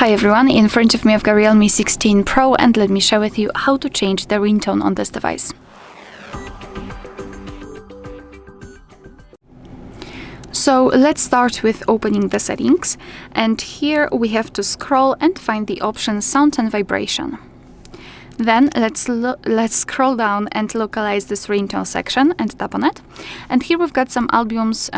Hi everyone, in front of me I've got Realme 16 Pro and let me share with you how to change the ringtone on this device. So let's start with opening the settings, and here we have to scroll and find the option sound and vibration. Then let's scroll down and localize this ringtone section and tap on it. And here we've got some albums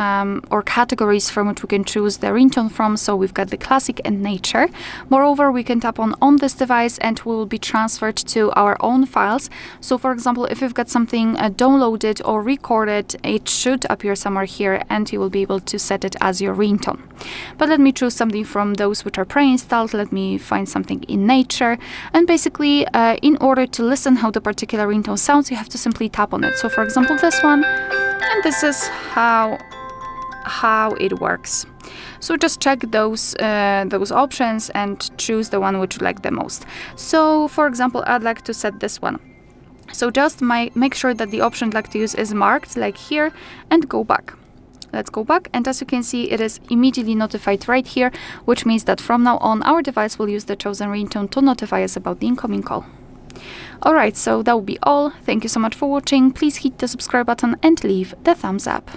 or categories from which we can choose the ringtone from. So we've got the classic and nature. Moreover, we can tap on this device and we will be transferred to our own files. So for example, if you've got something downloaded or recorded, it should appear somewhere here and you will be able to set it as your ringtone. But let me choose something from those which are pre-installed. Let me find something in nature, and basically in order to listen how the particular ringtone sounds, you have to simply tap on it. So for example, this one, and this is how it works. So just check those options and choose the one which you like the most. So for example, I'd like to set this one. So just make sure that the option I'd like to use is marked, like here, and go back. Let's go back, and as you can see, it is immediately notified right here, which means that from now on, our device will use the chosen ringtone to notify us about the incoming call. Alright, so that will be all. Thank you so much for watching. Please hit the subscribe button and leave the thumbs up.